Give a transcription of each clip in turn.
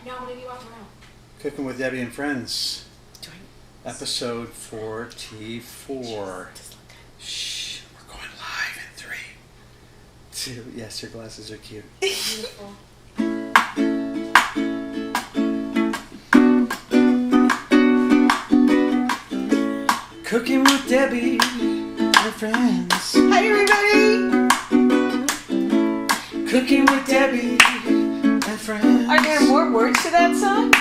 No, I'm going to be walking around. Cooking with Debbie and Friends. Episode 44. Shh, we're going live in 3, 2. Yes, your glasses are cute. Beautiful. Cooking with Debbie and Friends. Hi, everybody. Cooking with Debbie and Friends. Are there more words to that song?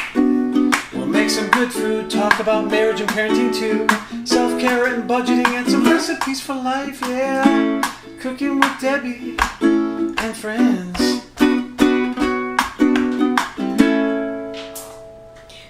We'll make some good food, talk about marriage and parenting too. Self-care and budgeting and some recipes for life, yeah. Cooking with Debbie and Friends.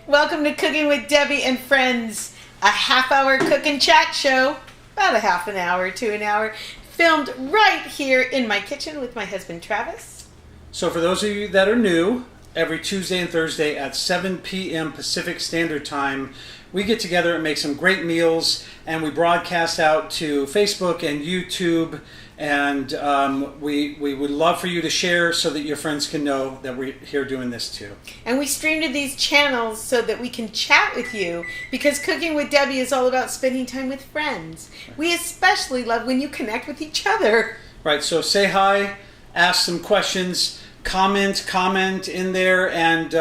Welcome to Cooking with Debbie and Friends, a half-hour cook and chat show, about a half an hour to an hour, filmed right here in my kitchen with my husband Travis. So for those of you that are new, every Tuesday and Thursday at 7 p.m. Pacific Standard Time, we get together and make some great meals, and we broadcast out to Facebook and YouTube, and we would love for you to share so that your friends can know that we're here doing this too. And we stream to these channels so that we can chat with you, because Cooking with Debbie is all about spending time with friends. We especially love when you connect with each other. Right, so say hi, ask some questions, comment in there, and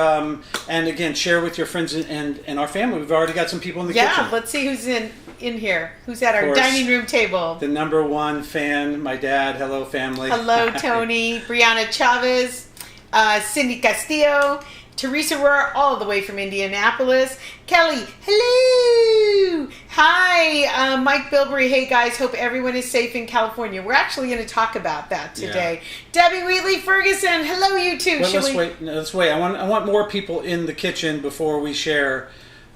again, share with your friends and our family. We've already got some people in the kitchen. Yeah, let's see who's in here. Who's at our course, dining room table? The number one fan, my dad. Hello, family. Hello, Tony. Brianna Chavez, Cindy Castillo, Teresa Rohr, all the way from Indianapolis. Kelly, hello. Hi, Mike Bilberry. Hey, guys. Hope everyone is safe in California. We're actually going to talk about that today. Yeah. Debbie Wheatley Ferguson. Hello, you two. Well, let's wait. I want more people in the kitchen before we share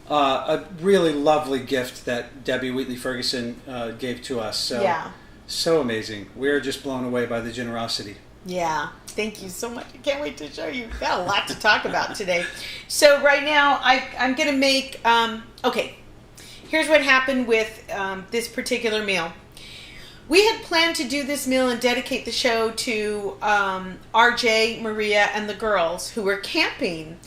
a really lovely gift that Debbie Wheatley Ferguson gave to us. So, yeah. So amazing. We're just blown away by the generosity. Yeah, thank you so much. I can't wait to show you. We've got a lot to talk about today. So right now, I'm going to make, okay, here's what happened with this particular meal. We had planned to do this meal and dedicate the show to RJ, Maria, and the girls who were camping.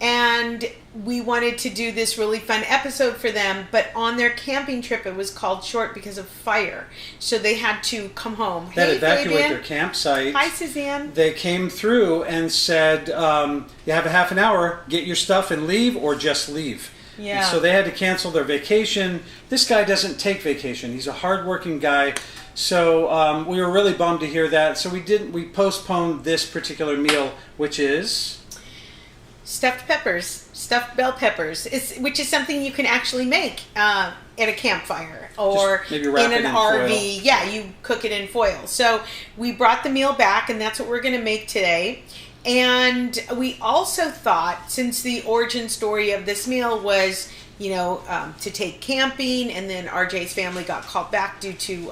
And we wanted to do this really fun episode for them, but on their camping trip it was called short because of fire. So they had to come home. They had to evacuate their campsite. Hi, Suzanne. They came through and said, you have a half an hour, get your stuff and leave, or just leave. Yeah. And so they had to cancel their vacation. This guy doesn't take vacation. He's a hardworking guy. So we were really bummed to hear that. So we postponed this particular meal, which is stuffed bell peppers, which is something you can actually make at a campfire or in an RV. Foil. Yeah, you cook it in foil. So we brought the meal back, and that's what we're going to make today. And we also thought, since the origin story of this meal was, to take camping, and then RJ's family got called back due to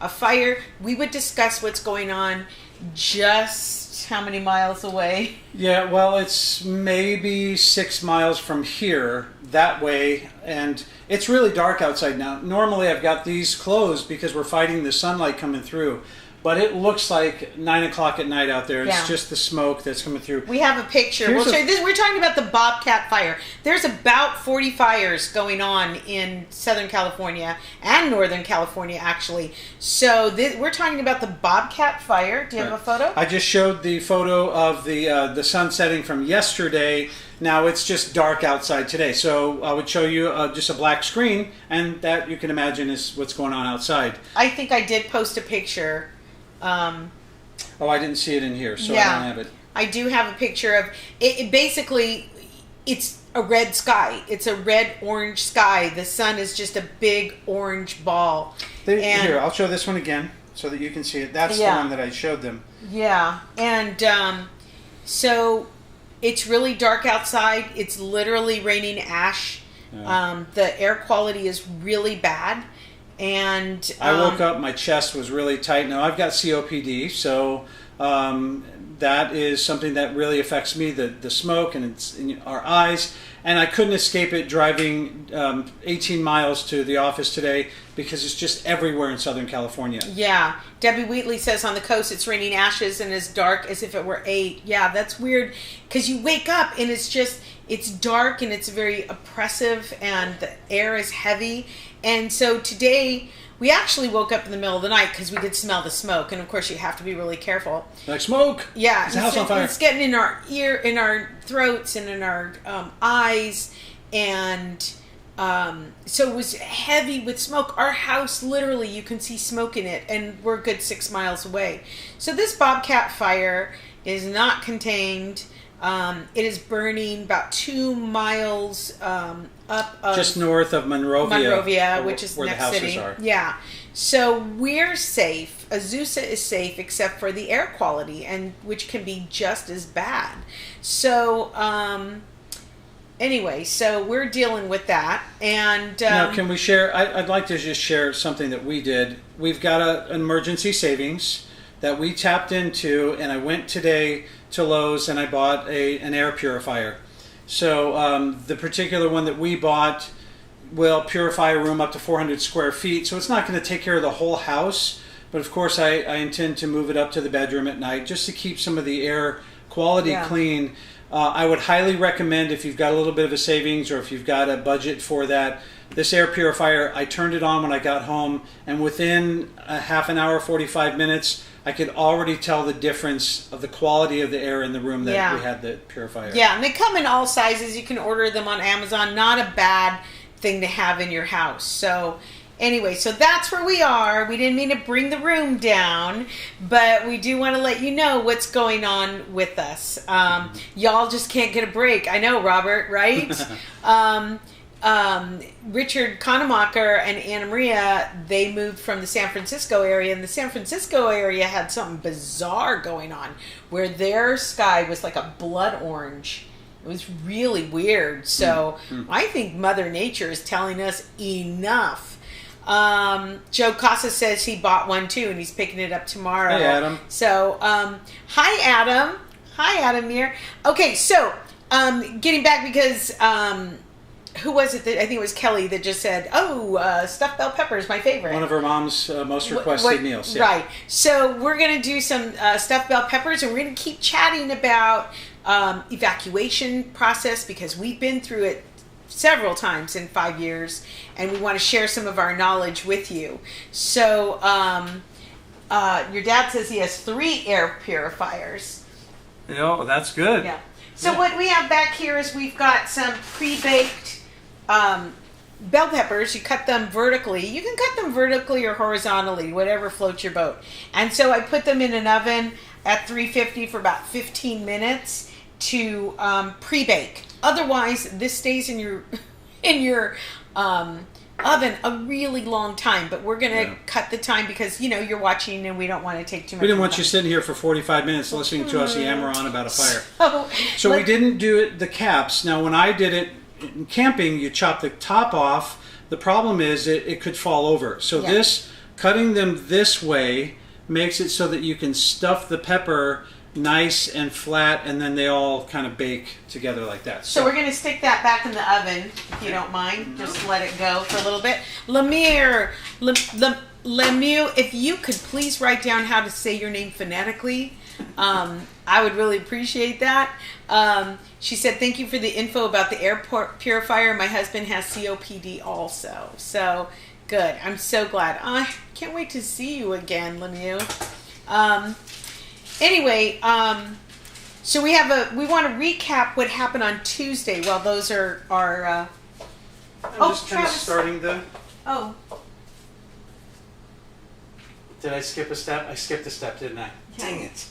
a fire, we would discuss what's going on just how many miles away? Yeah, well, it's maybe 6 miles from here that way, and it's really dark outside now. Normally I've got these closed because we're fighting the sunlight coming through, but it looks like 9 o'clock at night out there. It's just the smoke that's coming through. We have a picture. We're talking about the Bobcat fire. There's about 40 fires going on in Southern California and Northern California, actually. So we're talking about the Bobcat fire. Do you have a photo? I just showed the photo of the sun setting from yesterday. Now it's just dark outside today. So I would show you just a black screen, and that you can imagine is what's going on outside. I think I did post a picture. I didn't see it in here, so I don't have it. I do have a picture of it. Basically, it's a red sky. It's a red-orange sky. The sun is just a big orange ball. Here, I'll show this one again so that you can see it. That's the one that I showed them. Yeah, and so it's really dark outside. It's literally raining ash. Yeah. The air quality is really bad. And I woke up, my chest was really tight. Now I've got COPD, so That is something that really affects me, the smoke, and it's in our eyes. And I couldn't escape it driving 18 miles to the office today because it's just everywhere in Southern California. Yeah. Debbie Wheatley says on the coast it's raining ashes and as dark as if it were 8. Yeah, that's weird because you wake up and it's dark and it's very oppressive and the air is heavy. And so today we actually woke up in the middle of the night because we could smell the smoke. And of course you have to be really careful. Like smoke? Yeah. Is the house on fire? It's getting in our in our throats and in our eyes. And so it was heavy with smoke. Our house, literally, you can see smoke in it. And we're a good 6 miles away. So this bobcat fire is not contained. It is burning about 2 miles up of just north of Monrovia, which is where next the houses city. Are. Yeah. So we're safe. Azusa is safe except for the air quality, and which can be just as bad. So anyway, so we're dealing with that. And now, can we share? I'd like to just share something that we did. We've got an emergency savings that we tapped into, and I went today to Lowe's and I bought an air purifier. So the particular one that we bought will purify a room up to 400 square feet. So it's not going to take care of the whole house, but of course I intend to move it up to the bedroom at night just to keep some of the air quality clean. I would highly recommend, if you've got a little bit of a savings or if you've got a budget for that, this air purifier. I turned it on when I got home, and within a half an hour, 45 minutes, I could already tell the difference of the quality of the air in the room that we had the purifier. Yeah, and they come in all sizes. You can order them on Amazon. Not a bad thing to have in your house. So anyway, so that's where we are. We didn't mean to bring the room down, but we do want to let you know what's going on with us. Y'all just can't get a break. I know, Robert, right? Richard Kanemacher and Anna Maria, they moved from the San Francisco area, and the San Francisco area had something bizarre going on where their sky was like a blood orange. It was really weird. So I think Mother Nature is telling us enough. Joe Casa says he bought one too, and he's picking it up tomorrow. Hey, Adam. So, hi, Adam. Hi, Adam here. Okay, so getting back because who was it that I think it was Kelly that just said, stuffed bell pepper is my favorite. One of her mom's most requested meals. Yeah. Right. So we're going to do some stuffed bell peppers, and we're going to keep chatting about evacuation process because we've been through it several times in 5 years, and we want to share some of our knowledge with you. So your dad says he has 3 air purifiers. Oh, that's good. Yeah. So what we have back here is we've got some pre-baked bell peppers. You cut them vertically. You can cut them vertically or horizontally, whatever floats your boat. And so I put them in an oven at 350 for about 15 minutes to pre-bake. Otherwise, this stays in your oven a really long time, but we're gonna cut the time because you're watching and we don't want to take too much. We didn't want you sitting here for 45 minutes listening to us yammer on about a fire. So we didn't do the caps. Now, when I did it in camping, you chop the top off. The problem is it could fall over. So this cutting them this way makes it so that you can stuff the pepper nice and flat, and then they all kind of bake together like that. So we're going to stick that back in the oven, if you don't mind. Just let it go for a little bit. Lemieux, if you could please write down how to say your name phonetically, I would really appreciate that. She said, thank you for the info about the air purifier. My husband has COPD also. So, good. I'm so glad. I can't wait to see you again, Lemieux. Anyway, so we want to recap what happened on Tuesday. Well, those are our... I'm just kind of starting the... Oh. Did I skip a step? I skipped a step, didn't I? Yeah. Dang it.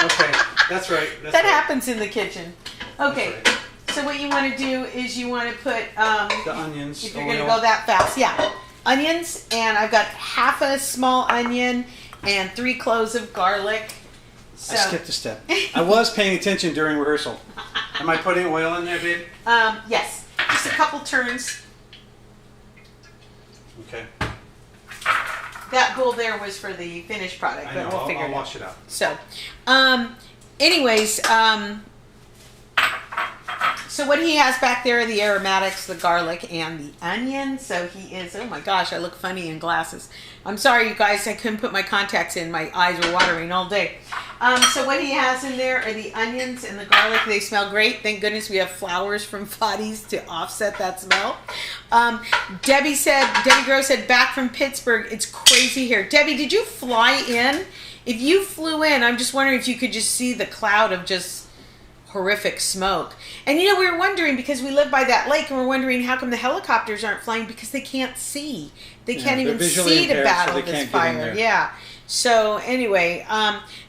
Okay, that's right. That happens in the kitchen. Okay, so what you want to do is you want to put... the onions. If you're going to go that fast. Yeah. Onions, and I've got half a small onion and 3 cloves of garlic. So. I skipped a step. I was paying attention during rehearsal. Am I putting oil in there, babe? Yes. Just a couple turns. Okay. that bowl there was for the finished product, I but know, we'll figure I'll it out. wash it out. So, anyways, so what he has back there are the aromatics, the garlic, and the onion. So he is, oh my gosh, I look funny in glasses. I'm sorry, you guys, I couldn't put my contacts in. My eyes were watering all day. So what he has in there are the onions and the garlic. They smell great. Thank goodness we have flowers from Fadi's to offset that smell. Debi Gross said, back from Pittsburgh, it's crazy here. Debi, did you fly in? If you flew in, I'm just wondering if you could just see the cloud of just horrific smoke. And you know, we were wondering, because we live by that lake, and we're wondering how come the helicopters aren't flying, because they can't see. They can't even see to battle this fire. Yeah. So anyway,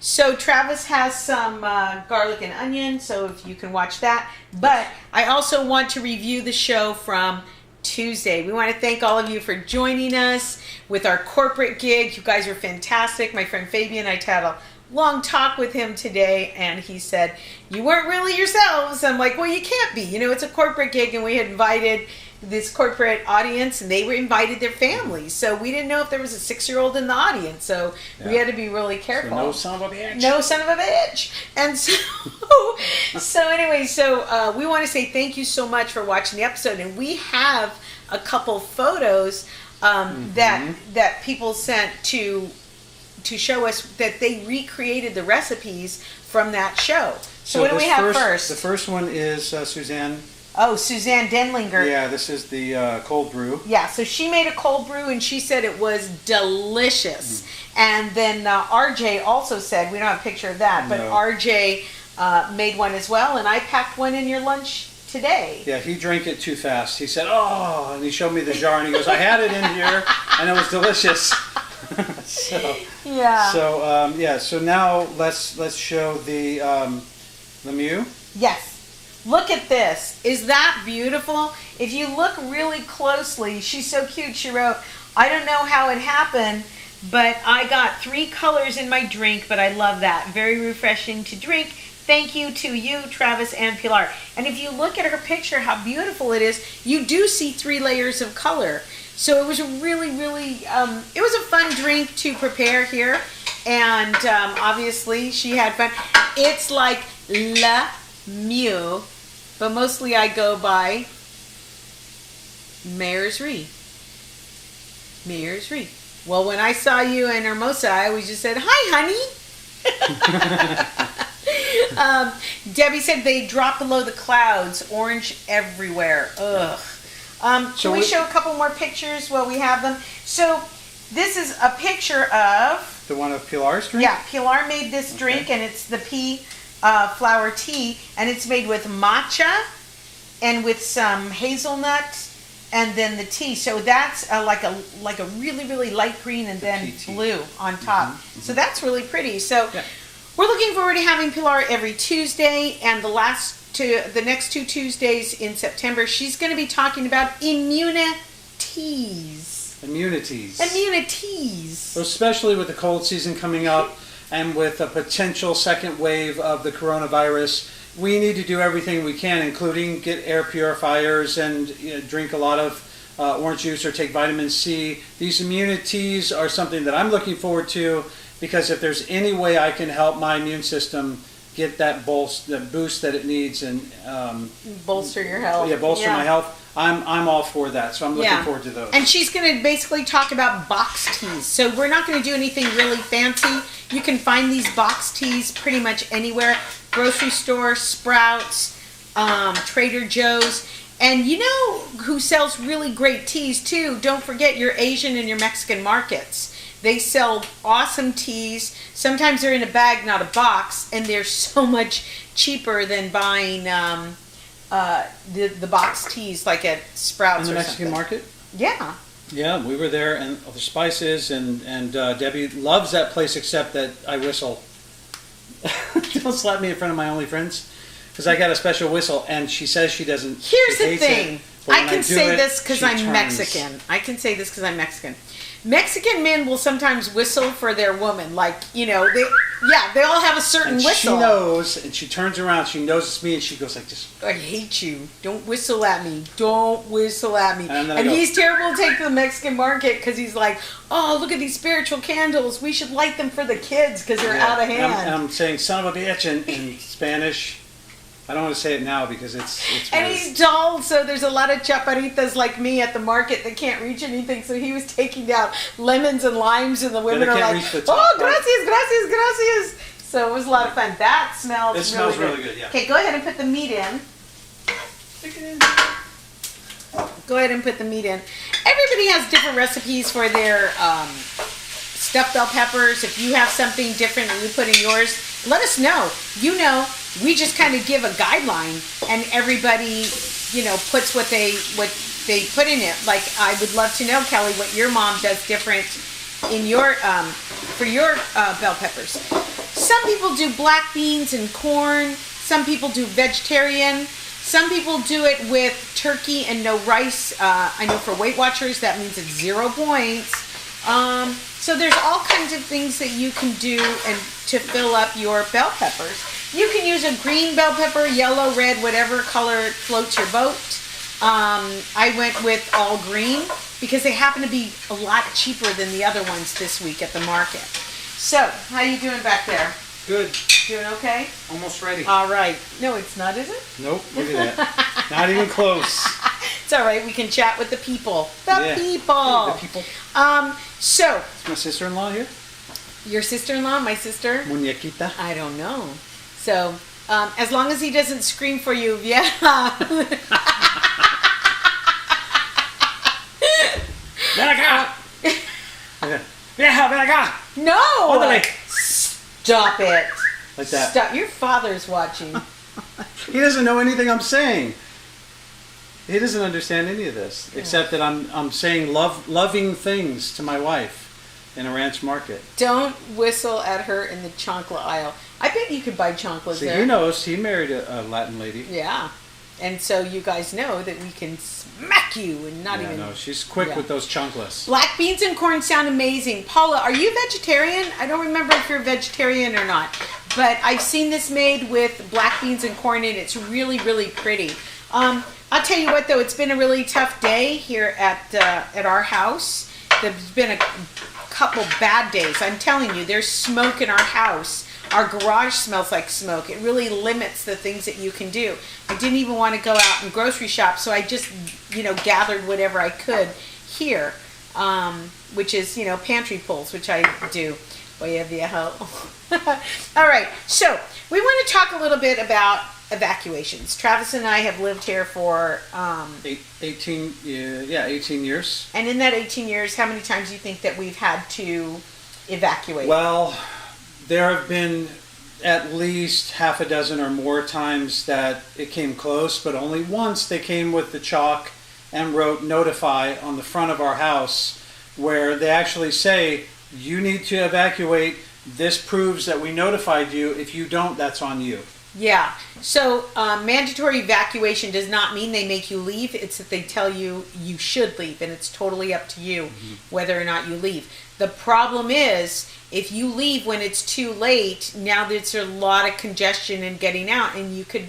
so Travis has some garlic and onion, so if you can watch that. But I also want to review the show from Tuesday. We want to thank all of you for joining us with our corporate gig. You guys are fantastic. My friend Fabian, I had a long talk with him today, and he said, you weren't really yourselves. I'm like, well, you can't be. You know, it's a corporate gig, and we had invited this corporate audience, and they were invited their families. So we didn't know if there was a 6-year-old in the audience. So we had to be really careful. So no son of a bitch. No son of a bitch. And so, anyway, we want to say thank you so much for watching the episode. And we have a couple photos that people sent to show us that they recreated the recipes from that show. So what do we have first? The first one is Suzanne. Oh, Suzanne Denlinger. Yeah, this is the cold brew. Yeah, so she made a cold brew, and she said it was delicious. And then RJ also said, we don't have a picture of that, but RJ made one as well, and I packed one in your lunch today. Yeah, he drank it too fast. He said, oh, and he showed me the jar, and he goes, I had it in here, and it was delicious. So now let's show the Lemieux. Yes. Look at this. Is that beautiful? If you look really closely, she's so cute. She wrote, I don't know how it happened, but I got 3 colors in my drink, but I love that. Very refreshing to drink. Thank you to you, Travis and Pilar. And if you look at her picture, how beautiful it is, you do see 3 layers of color. So it was a really, really, it was a fun drink to prepare here. And obviously she had fun. It's like Lemieux, but mostly I go by Mayor's Re. Mayor's Re. Well, when I saw you in Hermosa, I always just said, hi, honey. Debbie said they drop below the clouds, orange everywhere. Ugh. Can we show a couple more pictures while we have them? So this is a picture of... The one of Pilar's drink? Yeah, Pilar made this drink, and it's the pea flower tea, and it's made with matcha and with some hazelnut and then the tea. So that's like a really, really light green and then blue on top. So that's really pretty. So we're looking forward to having Pilar every Tuesday, and the next 2 Tuesdays in September, she's going to be talking about immunities. So especially with the cold season coming up and with a potential second wave of the coronavirus, we need to do everything we can, including get air purifiers and drink a lot of orange juice or take vitamin C. These immunities are something that I'm looking forward to, because if there's any way I can help my immune system get that boost that it needs and bolster your health. Yeah, bolster my health. I'm all for that, so I'm looking forward to those. And she's going to basically talk about box teas. So we're not going to do anything really fancy. You can find these box teas pretty much anywhere. Grocery store, Sprouts, Trader Joe's. And you know who sells really great teas too? Don't forget your Asian and your Mexican markets. They sell awesome teas. Sometimes they're in a bag, not a box, and they're so much cheaper than buying the box teas like at Sprouts in the or Mexican something. market? Yeah. Yeah, we were there, and the spices, and Debbie loves that place, except that I whistle. Don't slap me in front of my only friends, because I got a special whistle, and she says she doesn't. Here's the thing. I can say this because I'm turns. Mexican. Mexican men will sometimes whistle for their woman, like, they Yeah, they all have a certain and whistle. She knows, and she turns around, she knows it's me, and she goes like this. I hate you. Don't whistle at me. Don't whistle at me. And he's terrible to take to the Mexican market because he's like, oh, look at these spiritual candles. We should light them for the kids because they're out of hand. And I'm saying son of a bitch in Spanish. I don't want to say it now because it's and weird. He's tall, so there's a lot of chaparitas like me at the market that can't reach anything. So he was taking down lemons and limes, and the women are like, "Oh, gracias." So it was a lot of fun. That smells. It smells really good. Yeah. Okay, go ahead and put the meat in. Stick it in. Go ahead and put the meat in. Everybody has different recipes for their stuffed bell peppers. If you have something different that you put in yours, let us know. We just kind of give a guideline, and everybody, puts what they put in it. Like, I would love to know, Kelly, what your mom does different in your for your bell peppers. Some people do black beans and corn. Some people do vegetarian. Some people do it with turkey and no rice. I know for Weight Watchers that means it's 0 points. So there's all kinds of things that you can do and to fill up your bell peppers. You can use a green bell pepper, yellow, red, whatever color floats your boat. I went with all green because they happen to be a lot cheaper than the other ones this week at the market. So, how you doing back there? Good. Doing okay? Almost ready. All right. No, it's not, is it? Nope. Look at that. Not even close. It's all right. We can chat with the people. The people. The people. So. Is my sister-in-law here? Your sister-in-law? My sister? Muñequita. I don't know. So, as long as he doesn't scream for you, yeah. Ven acá. Vieja, ven acá. No. Óndale. Stop it. Like that. Stop. Your father's watching. He doesn't know anything I'm saying. He doesn't understand any of this, except that I'm saying loving things to my wife in a ranch market. Don't whistle at her in the chancla aisle. I bet you could buy chanclas there. He knows. He married a Latin lady. Yeah. And so you guys know that we can smack you and not even... No, she's quick with those chanclas. Black beans and corn sound amazing. Paula, are you vegetarian? I don't remember if you're vegetarian or not. But I've seen this made with black beans and corn, and it's really, really pretty. I'll tell you what, though. It's been a really tough day here at our house. There's been a couple bad days. I'm telling you, there's smoke in our house. Our garage smells like smoke. It really limits the things that you can do. I didn't even want to go out and grocery shop, so I just, gathered whatever I could here, which is, pantry pulls, which I do. Oye, viejo. All right, so we want to talk a little bit about evacuations. Travis and I have lived here for 18 years. And in that 18 years, how many times do you think that we've had to evacuate? Well, there have been at least half a dozen or more times that it came close, but only once they came with the chalk and wrote notify on the front of our house, where they actually say, you need to evacuate. This proves that we notified you. If you don't, that's on you. Yeah. So mandatory evacuation does not mean they make you leave. It's that they tell you you should leave, and it's totally up to you whether or not you leave. The problem is, if you leave when it's too late, now there's a lot of congestion in getting out, and you could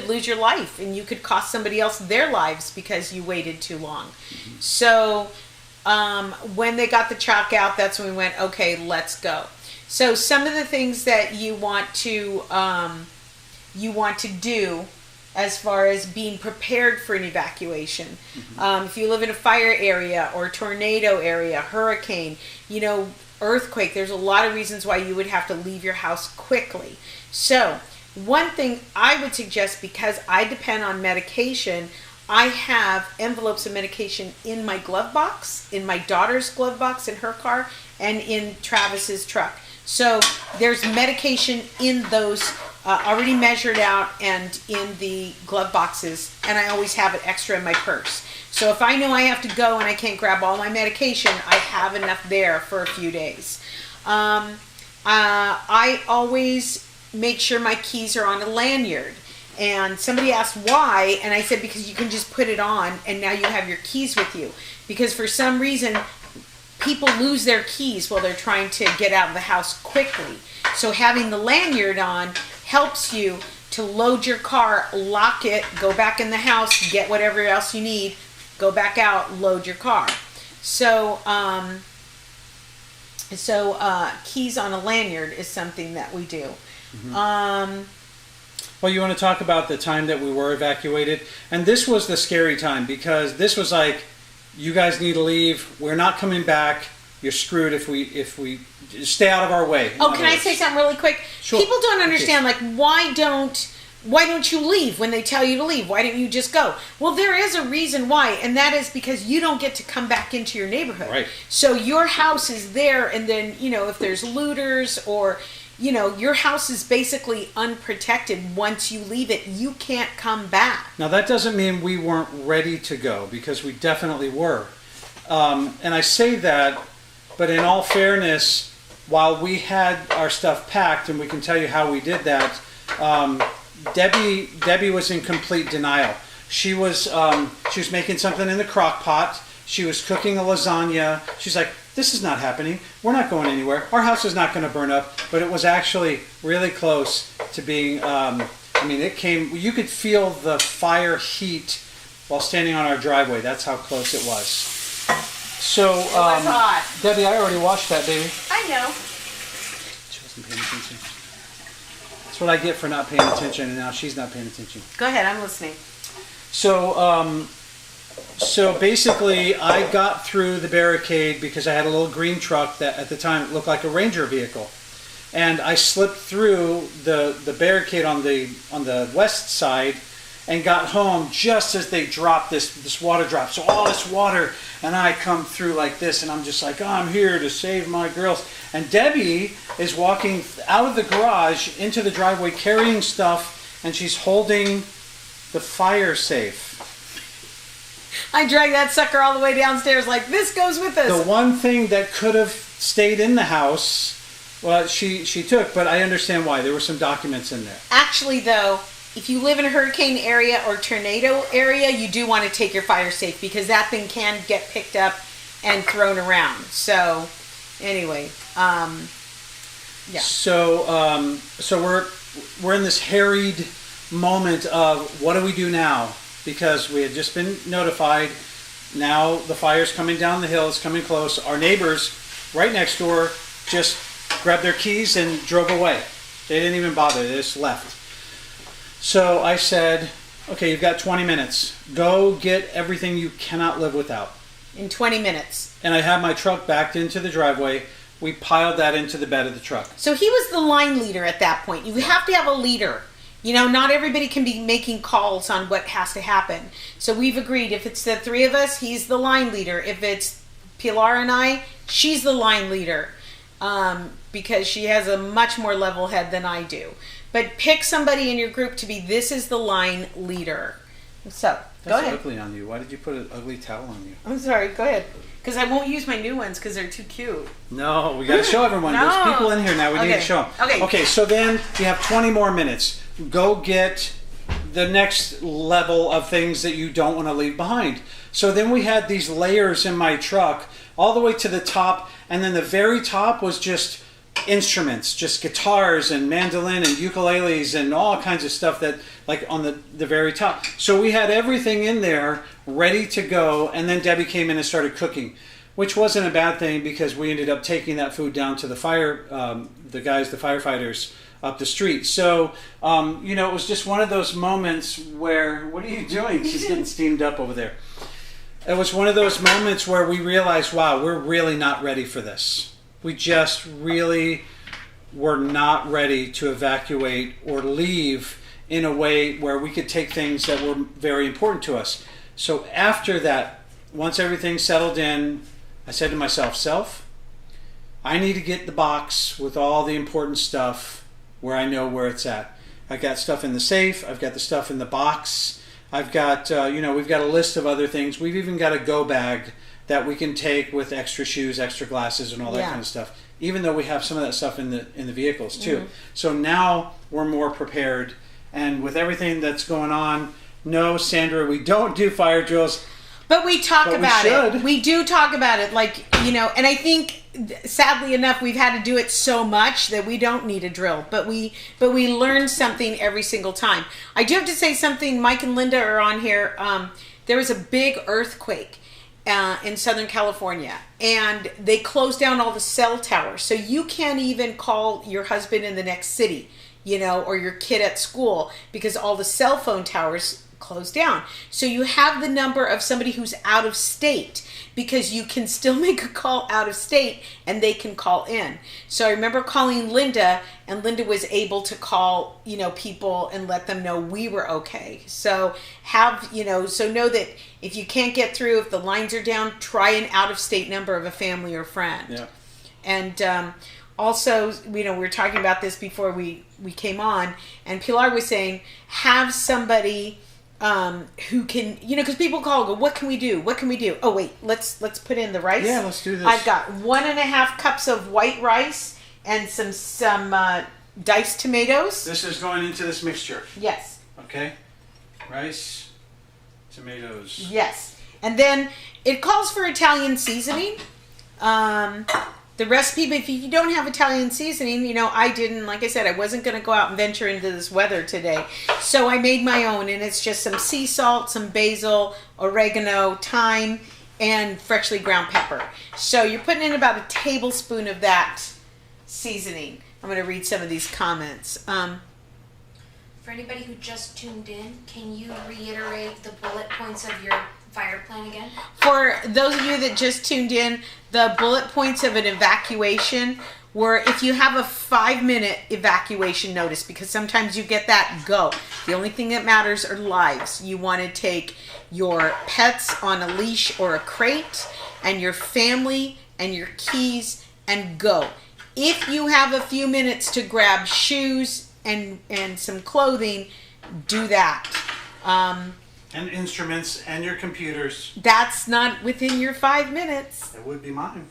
lose your life, and you could cost somebody else their lives because you waited too long. So when they got the chalk out, that's when we went, okay, let's go. So some of the things that you want to do as far as being prepared for an evacuation. If you live in a fire area or tornado area, hurricane, earthquake, there's a lot of reasons why you would have to leave your house quickly. So one thing I would suggest, because I depend on medication, I have envelopes of medication in my glove box, in my daughter's glove box in her car, and in Travis's truck. So there's medication in those already measured out and in the glove boxes, and I always have it extra in my purse. So if I know I have to go and I can't grab all my medication, I have enough there for a few days. I always make sure my keys are on a lanyard. And somebody asked why, and I said because you can just put it on and now you have your keys with you. Because for some reason, people lose their keys while they're trying to get out of the house quickly. So having the lanyard on helps you to load your car, lock it, go back in the house, get whatever else you need, go back out, load your car. So, keys on a lanyard is something that we do. Mm-hmm. Well, you want to talk about the time that we were evacuated? And this was the scary time, because this was like, you guys need to leave. We're not coming back. You're screwed if we stay out of our way. Oh, can I say something really quick? Sure. People don't understand, like, why don't you leave when they tell you to leave? Why don't you just go? Well, there is a reason why, and that is because you don't get to come back into your neighborhood. Right. So your house is there, and then, if there's looters or, your house is basically unprotected. Once you leave it, you can't come back. Now, that doesn't mean we weren't ready to go, because we definitely were. And I say that, but in all fairness, while we had our stuff packed, and we can tell you how we did that, Debi was in complete denial. She was making something in the crock pot. She was cooking a lasagna. She's like, this is not happening. We're not going anywhere. Our house is not going to burn up. But it was actually really close to being, it came, you could feel the fire heat while standing on our driveway. That's how close it was. So, it was hot. Debbie, I already watched that, baby. I know. She wasn't paying attention. That's what I get for not paying attention, and now she's not paying attention. Go ahead, I'm listening. So basically, I got through the barricade because I had a little green truck that at the time looked like a Ranger vehicle, and I slipped through the barricade on the west side and got home just as they dropped this water drop. So all this water, and I come through like this, and I'm just like, oh, I'm here to save my girls. And Debbie is walking out of the garage into the driveway carrying stuff, and she's holding the fire safe. I dragged that sucker all the way downstairs like, this goes with us. The one thing that could have stayed in the house, well, she took, but I understand why. There were some documents in there. Actually, though, if you live in a hurricane area or tornado area, you do want to take your fire safe, because that thing can get picked up and thrown around. So, anyway, yeah. So we're in this harried moment of what do we do now? Because we had just been notified. Now the fire's coming down the hill. It's coming close. Our neighbors right next door just grabbed their keys and drove away. They didn't even bother. They just left. So I said, okay, you've got 20 minutes. Go get everything you cannot live without. In 20 minutes. And I had my truck backed into the driveway. We piled that into the bed of the truck. So he was the line leader at that point. You have to have a leader. Not everybody can be making calls on what has to happen. So we've agreed, if it's the three of us, he's the line leader. If it's Pilar and I, she's the line leader. Because she has a much more level head than I do. But pick somebody in your group to be, this is the line leader. So, go ahead. That's ugly on you. Why did you put an ugly towel on you? I'm sorry, go ahead. Because I won't use my new ones because they're too cute. No, we got to show everyone. No. There's people in here now. We need to show them. Okay, so then you have 20 more minutes. Go get the next level of things that you don't want to leave behind. So then we had these layers in my truck all the way to the top, and then the very top was just instruments, just guitars and mandolin and ukuleles and all kinds of stuff that, like, on the very top. So we had everything in there ready to go, and then Debbie came in and started cooking, which wasn't a bad thing because we ended up taking that food down to the firefighters up the street. So, it was just one of those moments where, what are you doing? She's getting steamed up over there. It was one of those moments where we realized, wow, we're really not ready for this. We just really were not ready to evacuate or leave in a way where we could take things that were very important to us. So after that, once everything settled in, I said to myself, I need to get the box with all the important stuff where I know where it's at. I've got stuff in the safe. I've got the stuff in the box. I've got, we've got a list of other things. We've even got a go bag that we can take with extra shoes, extra glasses, and all that kind of stuff. Even though we have some of that stuff in the vehicles too. Mm-hmm. So now we're more prepared. And with everything that's going on, no, Sandra, we don't do fire drills. But we talk about it. We do talk about it, like, you know, and I think, sadly enough, we've had to do it so much that we don't need a drill. But we learn something every single time. I do have to say something. Mike and Linda are on here. There was a big earthquake in Southern California, and they closed down all the cell towers. So you can't even call your husband in the next city, you know, or your kid at school, because all the cell phone towers closed down. So you have the number of somebody who's out of state, because you can still make a call out of state and they can call in. So I remember calling Linda, and Linda was able to call, you know, people and let them know we were okay. So know that if you can't get through, if the lines are down, try an out of state number of a family or friend. Yeah. And also, you know, we were talking about this before we came on, and Pilar was saying, have somebody who can, you know, because people call and go, what can we do? What can we do? Oh, wait, let's put in the rice. Yeah, let's do this. I've got 1.5 cups of white rice and some diced tomatoes. This is going into this mixture. Yes. Okay. Rice, tomatoes. Yes. And then it calls for Italian seasoning. The recipe, but if you don't have Italian seasoning, you know, I didn't, like I said, I wasn't going to go out and venture into this weather today. So I made my own, and it's just some sea salt, some basil, oregano, thyme, and freshly ground pepper. So you're putting in about a tablespoon of that seasoning. I'm going to read some of these comments. For anybody who just tuned in, can you reiterate the bullet points of your fire plan again? For those of you that just tuned in, the bullet points of an evacuation were, if you have a 5-minute evacuation notice, because sometimes you get that, go. The only thing that matters are lives. You want to take your pets on a leash or a crate, and your family and your keys, and go. If you have a few minutes to grab shoes and some clothing, do that. And instruments and your computers. That's not within your 5 minutes. It would be mine.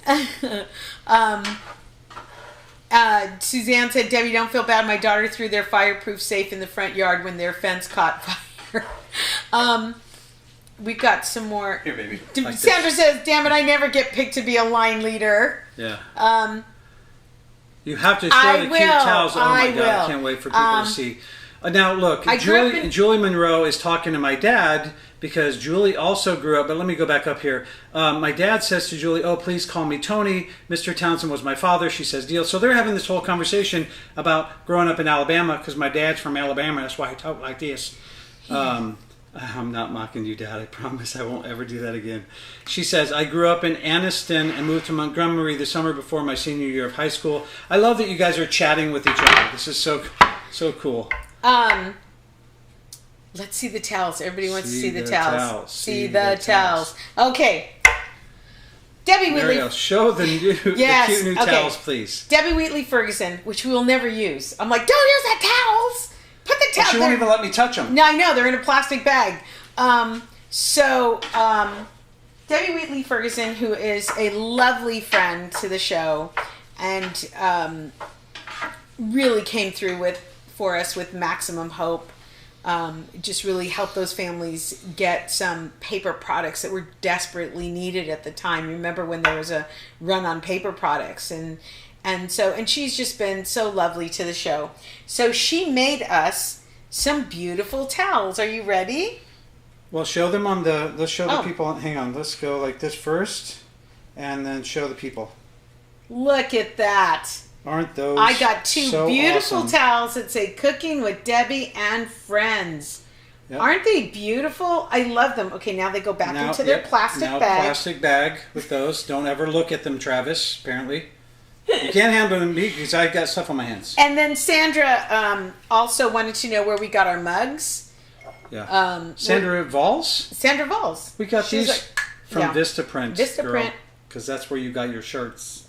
Suzanne said, Debbie, don't feel bad. My daughter threw their fireproof safe in the front yard when their fence caught fire. We've got some more. Here, baby. Like Sandra says, damn it, I never get picked to be a line leader. Yeah. You have to show the cute towels. Oh my God, I can't wait for people to see. Now, look, Julie Monroe is talking to my dad, because Julie also grew up, but let me go back up here. My dad says to Julie, oh, please call me Tony. Mr. Townsend was my father. She says, deal. So they're having this whole conversation about growing up in Alabama, because my dad's from Alabama. That's why I talk like this. I'm not mocking you, Dad. I promise I won't ever do that again. She says, I grew up in Anniston and moved to Montgomery the summer before my senior year of high school. I love that you guys are chatting with each other. This is so cool. Let's see the towels. Everybody wants to see the towels. See the towels. Okay. Debbie Wheatley. Show the cute new towels, please. Debbie Wheatley Ferguson, which we will never use. I'm like, don't use the towels. Put the towels. She won't even let me touch them. No, I know. They're in a plastic bag. Debbie Wheatley Ferguson, who is a lovely friend to the show, and really came through for us with Maximum Hope. Just really helped those families get some paper products that were desperately needed at the time. Remember when there was a run on paper products, and she's just been so lovely to the show. So she made us some beautiful towels. Are you ready? Well, show them on let's show the people. Hang on, let's go like this first, and then show the people. Look at that. Aren't those I got two so beautiful awesome towels that say Cooking with Debbie and Friends. Yep. Aren't they beautiful? I love them. Okay, now they go back into their plastic bag. Plastic bag with those. Don't ever look at them, Travis, apparently. You can't handle them because I got stuff on my hands. And then Sandra also wanted to know where we got our mugs. Yeah. Sandra Valls? Sandra Valls. We got these from Vistaprint. Vistaprint. Because that's where you got your shirts.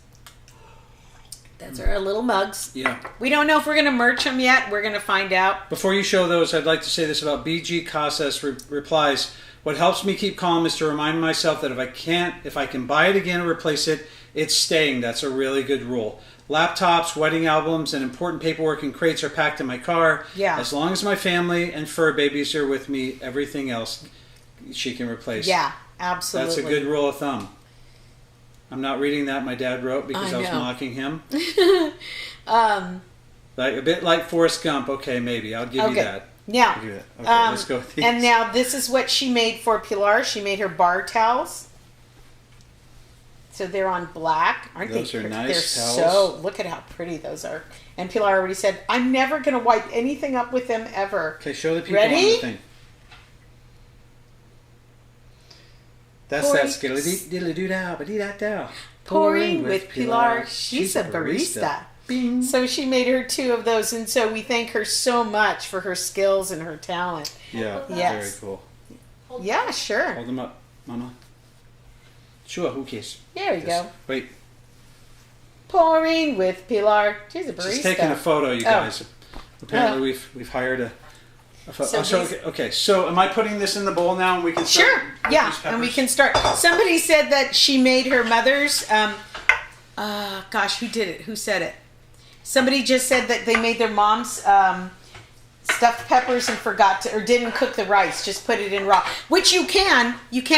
Those are our little mugs. Yeah. We don't know if we're going to merch them yet. We're going to find out. Before you show those, I'd like to say this about BG Casas replies. What helps me keep calm is to remind myself that if I can buy it again or replace it, it's staying. That's a really good rule. Laptops, wedding albums, and important paperwork and crates are packed in my car. Yeah. As long as my family and fur babies are with me, everything else she can replace. Yeah. Absolutely. That's a good rule of thumb. I'm not reading that my dad wrote because I was mocking him. Like a bit like Forrest Gump. Okay, maybe. I'll give you that. Yeah. Okay, let's go with these. And now this is what she made for Pilar. She made her bar towels. So they're on black. Aren't those they? Those are nice they're towels. Look at how pretty those are. And Pilar already said, I'm never going to wipe anything up with them ever. Okay, show the people Ready? on the thing. That's that skittle-dee-diddle-doo-dow-ba-dee-da-dow. Pouring with Pilar. She's a barista. Bing. So she made her 2 of those, and so we thank her so much for her skills and her talent. Yeah, yes. Very cool. Yeah, sure. Hold them up, Mama. Sure, who cares? There we go. Wait. Pouring with Pilar. She's a barista. She's taking a photo, you guys. Apparently we've hired a photo. So am I putting this in the bowl now and we can start? Sure. Yeah, and we can start. Somebody said that she made her mother's gosh, who did it? Who said it? Somebody just said that they made their mom's stuffed peppers and forgot to, or didn't cook the rice, just put it in raw, which you can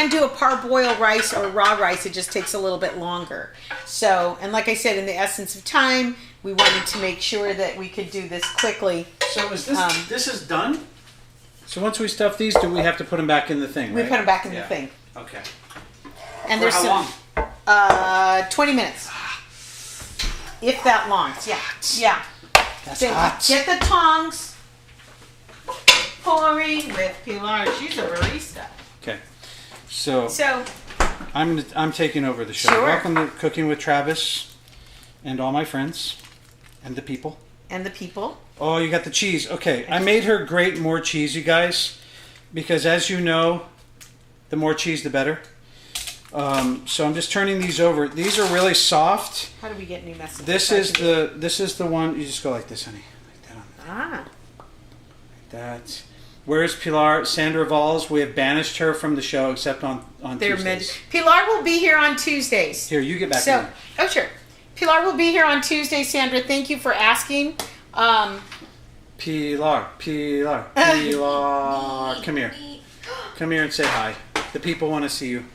do a parboil rice or raw rice. It just takes a little bit longer. So, and like I said, in the essence of time, we wanted to make sure that we could do this quickly. So is this, this is done? So once we stuff these, do we have to put them back in the thing, right? We put them back in the thing. Okay. And For there's how long? 20 minutes. If that long. Yeah. Yeah. That's then hot. Get the tongs. Pouring with Pilar. She's a barista. Okay. So I'm taking over the show. Sure. Welcome to Cooking with Travis and all my friends and the people. And the people. Oh, you got the cheese. Okay. I made her grate more cheese, you guys, because as you know, the more cheese, the better. So I'm just turning these over. These are really soft. How do we get new messages? This is the one. You just go like this, honey. Like that on there. Like that. Where's Pilar? Sandra Valls. We have banished her from the show except on Tuesdays. Pilar will be here on Tuesdays. Here, you get back. Oh, sure. Pilar will be here on Tuesday. Sandra, thank you for asking. Pilar. Come here. Come here and say hi. The people want to see you.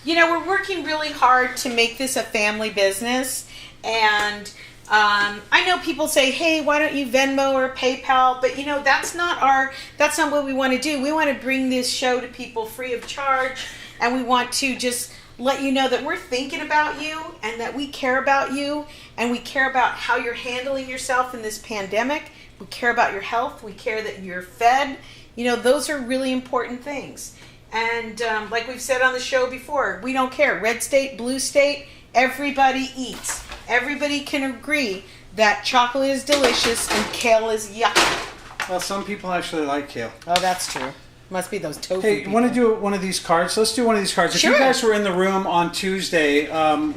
You know, we're working really hard to make this a family business, and I know people say, "Hey, why don't you Venmo or PayPal?" But you know, that's not what we want to do. We want to bring this show to people free of charge, and we want to just let you know that we're thinking about you and that we care about you, and we care about how you're handling yourself in this pandemic. We care about your health. We care that you're fed. You know, those are really important things. And like we've said on the show before, we don't care. Red state, blue state, everybody eats. Everybody can agree that chocolate is delicious and kale is yucky. Well, some people actually like kale. Oh, that's true. Must be those tofu Hey, people. you want to do one of these cards? Let's do one of these cards. If Sure. you guys were in the room on Tuesday,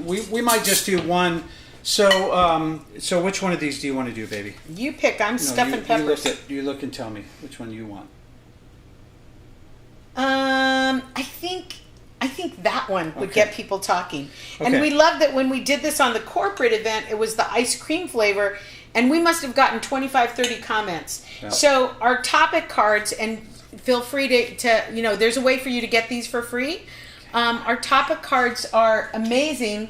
we might just do one. So which one of these do you want to do, baby? You pick. I'm stuffing peppers. You look and tell me which one you want. I think that one would Okay. get people talking. Okay. And we love that when we did this on the corporate event, it was the ice cream flavor, and we must have gotten 25, 30 comments. Yeah. So our topic cards, and feel free to you know, there's a way for you to get these for free. Our topic cards are amazing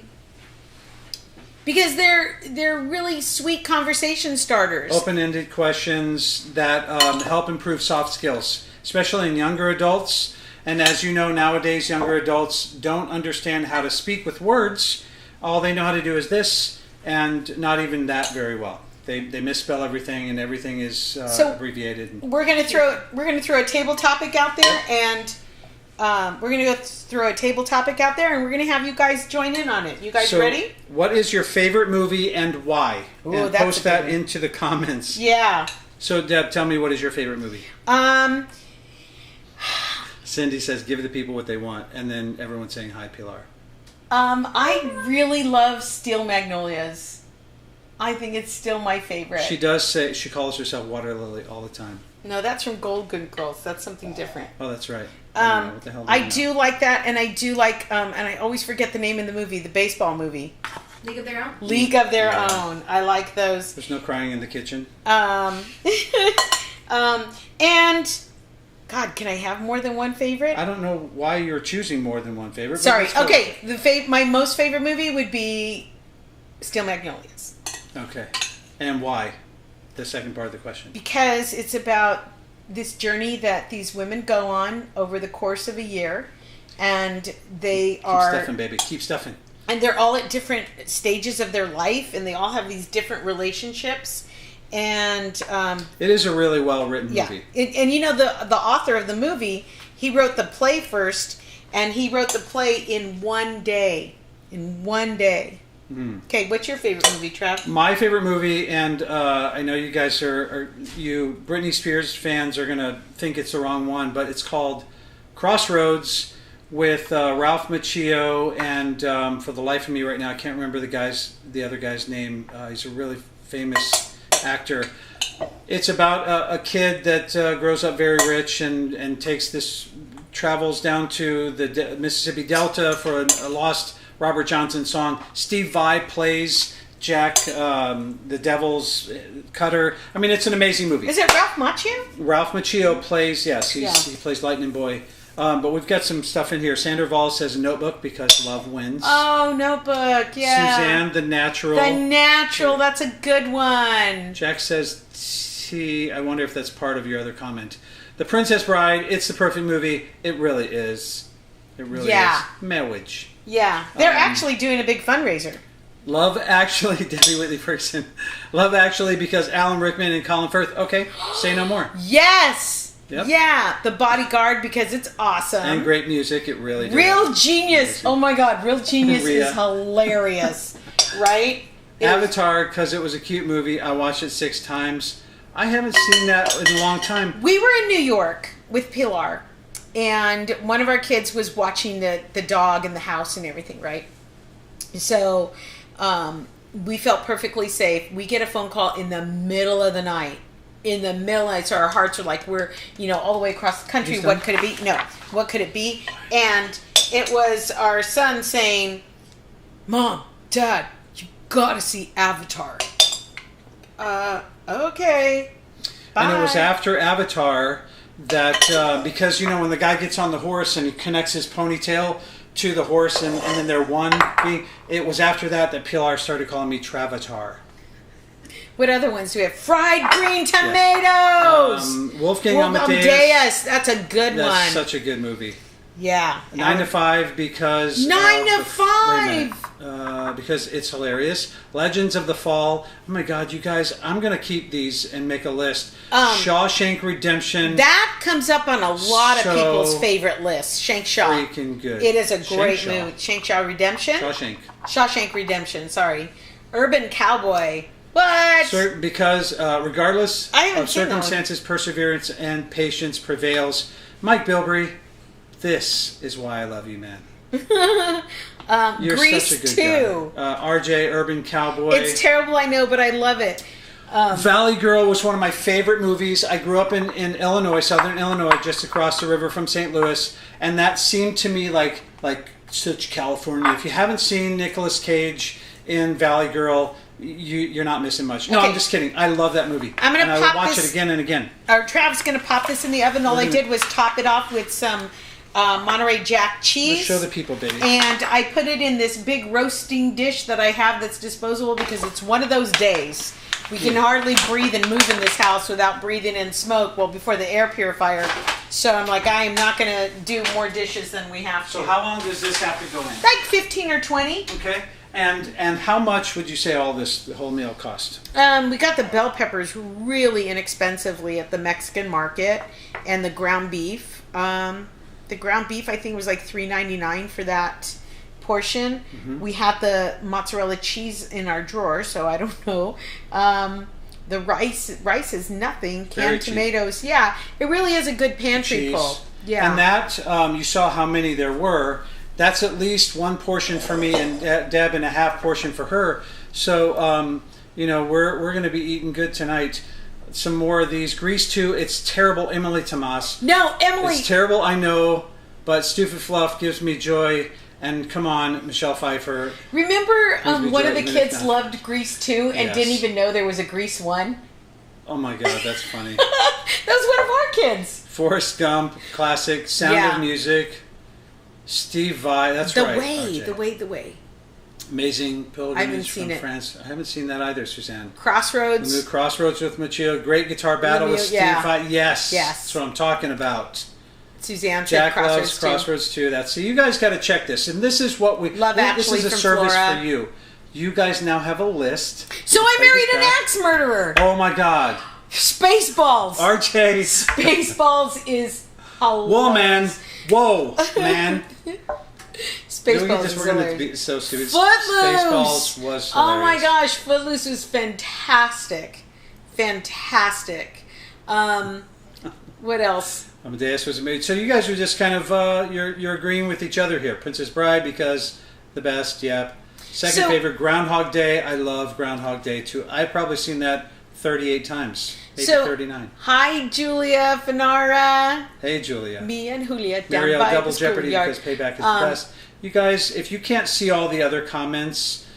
because they're really sweet conversation starters. Open-ended questions that help improve soft skills, especially in younger adults. And as you know, nowadays younger adults don't understand how to speak with words. All they know how to do is this, and not even that very well. They misspell everything, and everything is abbreviated. We're gonna throw a table topic out there, and we're gonna go throw a table topic out there, and we're gonna have you guys join in on it. You guys ready? What is your favorite movie and why? Ooh, and that's post that into the comments. Yeah. So Deb, tell me, what is your favorite movie? Cindy says, give the people what they want, and then everyone's saying hi, Pilar. I really love Steel Magnolias. I think it's still my favorite. She does say, she calls herself Water Lily all the time. No, that's from Golden Girls. That's something different. Oh, that's right. What the hell I do like that, and I do like, and I always forget the name of the movie, the baseball movie. League of Their Own? League of Their Own. I like those. There's no crying in the kitchen. And, gosh, God, can I have more than one favorite? I don't know why you're choosing more than one favorite. Sorry. Okay, my most favorite movie would be Steel Magnolias. Okay. And why? The second part of the question. Because it's about this journey that these women go on over the course of a year, and they are... Keep stuffing, baby. Keep stuffing. And they're all at different stages of their life, and they all have these different relationships. And it is a really well-written movie. And you know, the author of the movie, he wrote the play first, and he wrote the play in one day. Okay, what's your favorite movie, Trav? My favorite movie, and I know you guys you Britney Spears fans are going to think it's the wrong one, but it's called Crossroads with Ralph Macchio, and for the life of me right now, I can't remember the other guy's name. He's a really famous actor. It's about a kid that grows up very rich and travels down to the Mississippi Delta for a lost Robert Johnson song. Steve Vai plays Jack, the Devil's cutter. I mean, it's an amazing movie. Is it Ralph Macchio? Ralph Macchio plays, yes, he plays Lightning Boy. But we've got some stuff in here. Sandra Vall says Notebook because love wins. Oh, Notebook, yeah. Suzanne, The Natural. The Natural, that's a good one. Jack says I wonder if that's part of your other comment. The Princess Bride, it's the perfect movie. It really is. It really is. Marriage. Yeah. They're actually doing a big fundraiser. Love Actually, Debbie Whitley Ferguson. Love Actually because Alan Rickman and Colin Firth. Okay, say no more. Yes. Yep. Yeah. The Bodyguard because it's awesome. And great music. It really does. Real Genius. Oh my God. Real Genius is hilarious. Right? Avatar because it was a cute movie. I watched it 6 times. I haven't seen that in a long time. We were in New York with Pilar, and one of our kids was watching the dog in the house and everything, right? So we felt perfectly safe. We get a phone call in the middle of the night. So our hearts are like, we're, all the way across the country. What could it be? No. What could it be? And it was our son saying, Mom, Dad, you gotta see Avatar. Okay. Bye. And it was after Avatar that, because, when the guy gets on the horse and he connects his ponytail to the horse and then they're one, it was after that Pilar started calling me Travatar. What other ones do we have? Fried green tomatoes! Wolfgang Amadeus. That's a good one. That's such a good movie. Yeah. 9 to 5 because... 9 to 5! Because it's hilarious. Legends of the Fall. Oh my God, you guys, I'm going to keep these and make a list. Shawshank Redemption. That comes up on a lot of people's favorite lists. Shank Shaw. Freaking good. It is a great movie. Shank Shaw Redemption? Shawshank Redemption, sorry. Urban Cowboy. What? Because regardless of circumstances, perseverance and patience prevails. Mike Bilbrey, this is why I love you, man. You're Grease such a good 2. guy. RJ, Urban Cowboy. It's terrible, I know, but I love it. Valley Girl was one of my favorite movies. I grew up in Illinois, southern Illinois, just across the river from St. Louis, and that seemed to me like such California. If you haven't seen Nicolas Cage in Valley Girl, you're not missing much. No, I'm just kidding. I love that movie. I would watch it again and again. Trav's going to pop this in the oven. All I did was top it off with some Monterey Jack cheese. Let's show the people, baby. And I put it in this big roasting dish that I have that's disposable because it's one of those days. We can hardly breathe and move in this house without breathing in smoke. Well, before the air purifier. So I'm like, I am not going to do more dishes than we have to. So how long does this have to go in? Like 15 or 20. Okay. And how much would you say the whole meal cost? We got the bell peppers really inexpensively at the Mexican market, and the ground beef. The ground beef I think was like $3.99 for that portion. Mm-hmm. We had the mozzarella cheese in our drawer, so I don't know. The rice is nothing. Canned tomatoes, yeah, it really is a good pantry pull. Yeah, and that you saw how many there were. That's at least one portion for me and Deb and a half portion for her. So, we're going to be eating good tonight. Some more of these. Grease 2, it's terrible. Emily Tomas. No, Emily. It's terrible, I know, but Stupid Fluff gives me joy. And come on, Michelle Pfeiffer. Remember one of the kids loved Grease 2 and didn't even know there was a Grease 1? Oh my God, that's funny. That was one of our kids. Forrest Gump, classic. Sound of Music. Steve Vai. That's right. The Way. Amazing Pilgrimage from it. France. I haven't seen that either, Suzanne. Crossroads. The new Crossroads with Machio. Great guitar battle with Steve Vai. Yes. That's what I'm talking about. Suzanne Jack said loves Crossroads too. So you guys got to check this, and this is what we Love. This is a service Flora. for you. You guys now have a list. So I married an axe murderer. Oh my God. Spaceballs. RJ. Spaceballs is hilarious. Whoa, man. Whoa, man. Spaceballs is hilarious. Be so stupid. Footloose. Spaceballs was hilarious. Oh my gosh, Footloose was fantastic. Fantastic. What else? Amadeus was amazing. So you guys are just kind of you're agreeing with each other here. Princess Bride because the best. Yeah. Second favorite, Groundhog Day. I love Groundhog Day too. I've probably seen that 38 times. Maybe 39. Hi Julia Fanara. Hey Julia. Me and Julia down Mariel, by Double the Jeopardy schoolyard. because payback is the best. You guys, if you can't see all the other comments,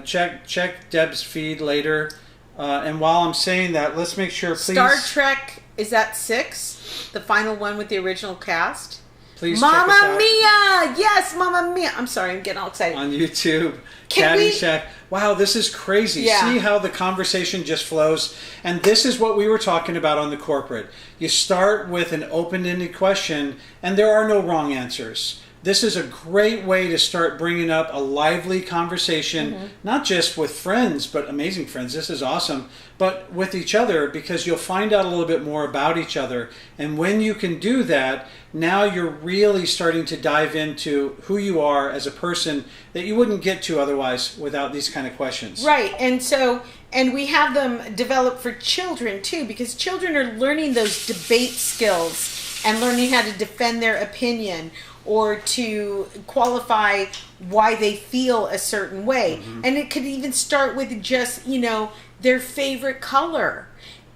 check Deb's feed later. And while I'm saying that, let's make sure, please. Star Trek, is that 6? The final one with the original cast? Please Mamma check us out. Mia! Yes, Mamma Mia! I'm sorry, I'm getting all excited. On YouTube. Can we... Caddyshack. Wow, this is crazy. Yeah. See how the conversation just flows? And this is what we were talking about on the corporate. You start with an open-ended question, and there are no wrong answers. This is a great way to start bringing up a lively conversation, not just with friends, but amazing friends. This is awesome. But with each other, because you'll find out a little bit more about each other. And when you can do that, now you're really starting to dive into who you are as a person that you wouldn't get to otherwise without these kind of questions. Right. And we have them developed for children too, because children are learning those debate skills and learning how to defend their opinion or to qualify why they feel a certain way. And it could even start with just, their favorite color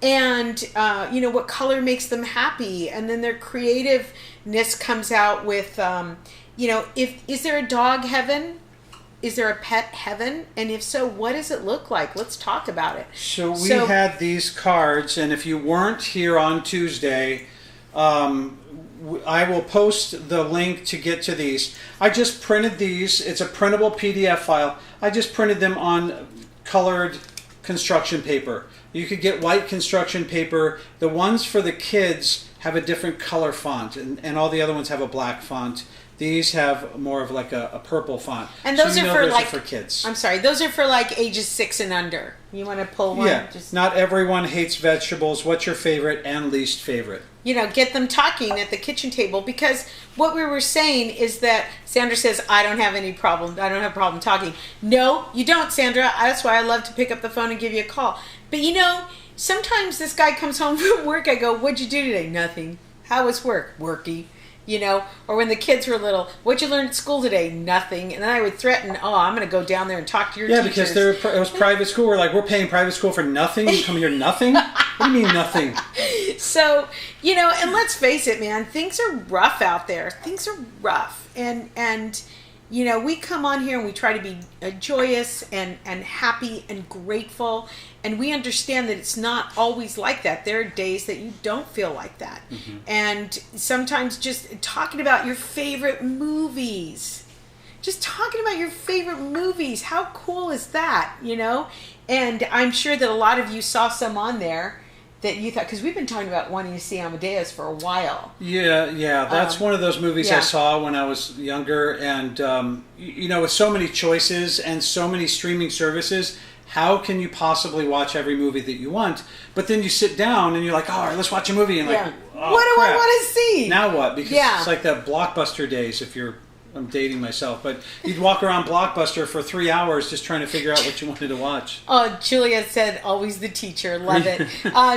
and, what color makes them happy. And then their creativeness comes out with, is there a dog heaven? Is there a pet heaven? And if so, what does it look like? Let's talk about it. So we had these cards, and if you weren't here on Tuesday, I will post the link to get to these. I just printed these. It's a printable PDF file. I just printed them on colored construction paper. You could get white construction paper. The ones for the kids have a different color font, and all the other ones have a black font. These have more of like a purple font. And those are for kids. I'm sorry, those are for like ages 6 and under. You want to pull one? Yeah. Not everyone hates vegetables. What's your favorite and least favorite? Get them talking at the kitchen table, because what we were saying is that Sandra says, I don't have any problem. I don't have a problem talking. No, you don't, Sandra. That's why I love to pick up the phone and give you a call. But sometimes this guy comes home from work. I go, what'd you do today? Nothing. How was work? Worky. Or when the kids were little, what'd you learn at school today? Nothing. And then I would threaten, I'm going to go down there and talk to your teachers. Yeah, because it was private school. We're paying private school for nothing. You come here nothing? What do you mean nothing? So, and let's face it, man, things are rough out there. Things are rough. And we come on here and we try to be joyous and happy and grateful. And we understand that it's not always like that. There are days that you don't feel like that. And sometimes just talking about your favorite movies. Just talking about your favorite movies. How cool is that, And I'm sure that a lot of you saw some on there that you thought, because we've been talking about wanting to see Amadeus for a while. Yeah. That's one of those movies I saw when I was younger. And, with so many choices and so many streaming services, how can you possibly watch every movie that you want? But then you sit down and you're like, all right, let's watch a movie. And what do I want to see? Now what? Because it's like the Blockbuster days, I'm dating myself, but you'd walk around Blockbuster for 3 hours just trying to figure out what you wanted to watch. Oh, Julia said, always the teacher. Love it.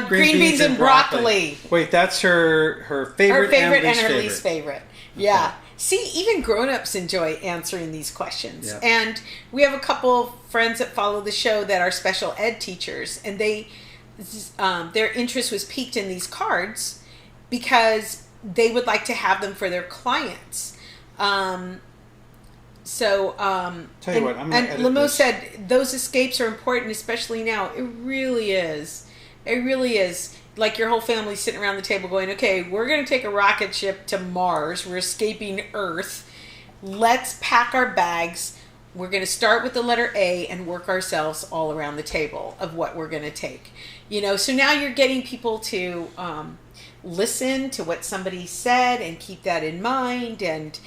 Green beans and broccoli. Wait, that's her favorite, and her least favorite. Yeah. Okay. See, even grown-ups enjoy answering these questions. Yep. And we have a couple friends that follow the show that are special ed teachers, and their interest was piqued in these cards because they would like to have them for their clients. Tell you what, I'm going to edit Lemo this. said, those escapes are important, especially now. It really is. It really is. like your whole family sitting around the table going, okay, we're going to take a rocket ship to Mars. We're escaping Earth. Let's pack our bags. We're going to start with the letter A and work ourselves all around the table of what we're going to take. So now you're getting people to listen to what somebody said and keep that in mind, and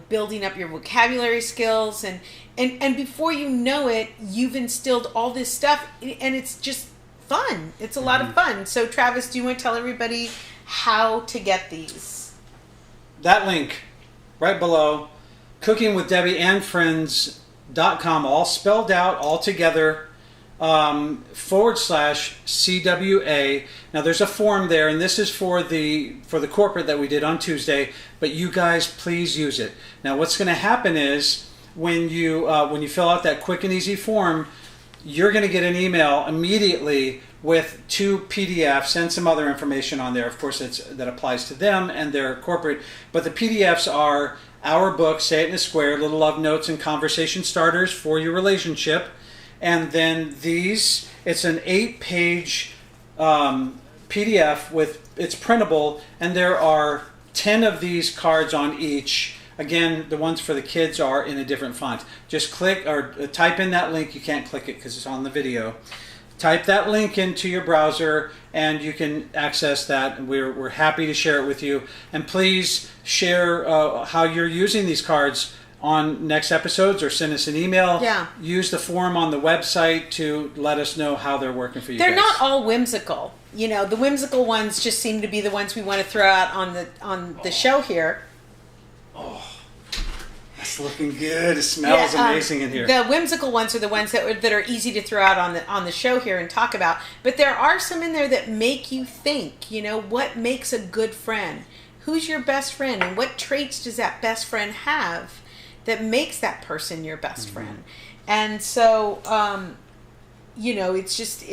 building up your vocabulary skills, and before you know it, you've instilled all this stuff, and it's just fun. It's a lot of fun. So Travis, do you want to tell everybody how to get these? That link right below, cookingwithdebbieandfriends.com, all spelled out, all together, /CWA. Now there's a form there, and this is for the corporate that we did on Tuesday, but you guys please use it. Now what's going to happen is when you fill out that quick and easy form, you're going to get an email immediately with 2 PDFs and some other information on there. Of course, that applies to them and their corporate, but the PDFs are our book, Say It in a Square, Little Love Notes and Conversation Starters for Your Relationship. And then these, it's an 8-page PDF it's printable, and there are 10 of these cards on each. Again, the ones for the kids are in a different font. Just click or type in that link. You can't click it because it's on the video. Type that link into your browser and you can access that. We're happy to share it with you. And please share how you're using these cards on next episodes, or send us an email. Yeah. Use the form on the website to let us know how they're working for you. They're guys. not all whimsical. The whimsical ones just seem to be the ones we want to throw out on the show here. Oh, that's looking good. It smells amazing in here. The whimsical ones are the ones that are easy to throw out on the show here and talk about. But there are some in there that make you think. What makes a good friend? Who's your best friend, and what traits does that best friend have that makes that person your best friend? And so, it's just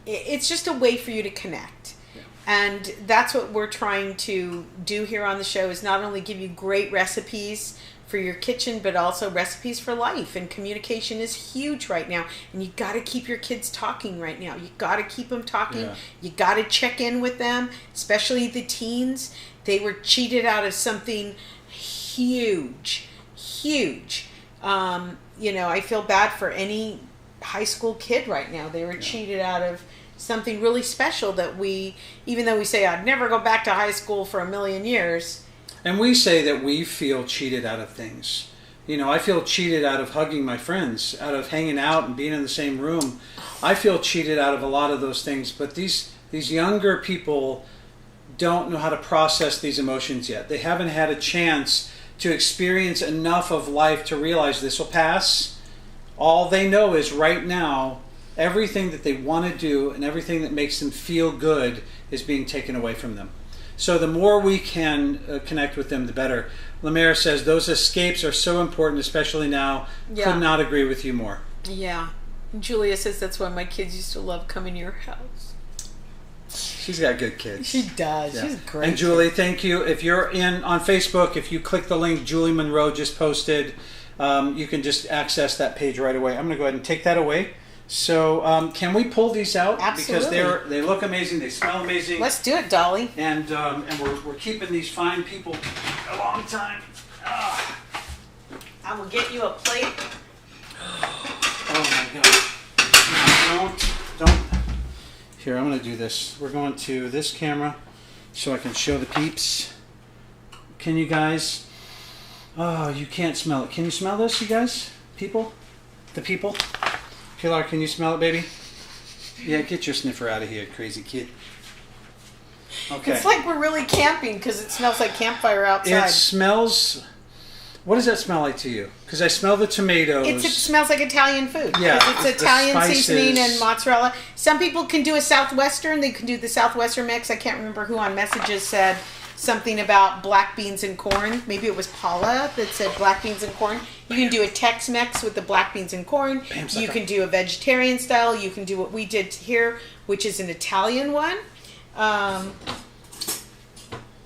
it's just a way for you to connect. Yeah. And that's what we're trying to do here on the show, is not only give you great recipes for your kitchen, but also recipes for life. And communication is huge right now. And you got to keep your kids talking right now. You got to keep them talking. Yeah. You got to check in with them, especially the teens. They were cheated out of something huge. I feel bad for any high school kid right now. They were cheated out of something really special that even though we say I'd never go back to high school for a million years. And we say that we feel cheated out of things. I feel cheated out of hugging my friends, out of hanging out and being in the same room. I feel cheated out of a lot of those things, but these younger people don't know how to process these emotions yet. They haven't had a chance to experience enough of life to realize this will pass. All they know is right now, everything that they want to do and everything that makes them feel good is being taken away from them. So the more we can connect with them, the better. Lemaire says those escapes are so important, especially now. Yeah. Could not agree with you more. Yeah. Julia says that's why my kids used to love coming to your house. She's got good kids. She does. Yeah. She's great. And Julie, thank you. If you're on Facebook, if you click the link Julie Monroe just posted, you can just access that page right away. I'm going to go ahead and take that away. So can we pull these out? Absolutely. Because they look amazing. They smell amazing. Let's do it, Dolly. And we're keeping these fine people a long time. I will get you a plate. Oh my gosh. No, don't. Here, I'm going to do this. We're going to this camera so I can show the peeps. Can you guys? Oh, you can't smell it. Can you smell this, you guys? People? The people? Pilar, can you smell it, baby? Yeah, get your sniffer out of here, crazy kid. Okay. It's like we're really camping because it smells like campfire outside. It smells... What does that smell like to you? Because I smell the tomatoes. It smells like Italian food. Yeah. It's Italian seasoning and mozzarella. Some people can do a Southwestern. They can do the Southwestern mix. I can't remember who on messages said something about black beans and corn. Maybe it was Paula that said black beans and corn. You can do a Tex-Mex with the black beans and corn. You can do a vegetarian style. You can do what we did here, which is an Italian one.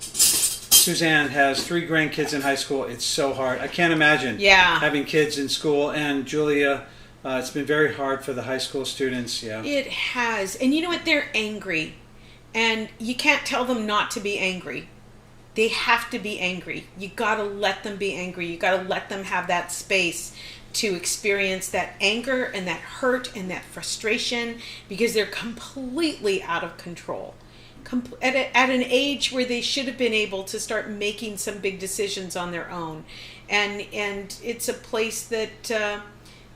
Suzanne has 3 grandkids in high school. It's so hard. I can't imagine having kids in school. And Julia It's been very hard for the high school students. Yeah, it has. And you know what? They're angry, and you can't tell them not to be angry. They have to be angry. You got to let them be angry. You got to let them have that space to experience that anger and that hurt and that frustration, because they're completely out of control. At an age where they should have been able to start making some big decisions on their own. And it's a place that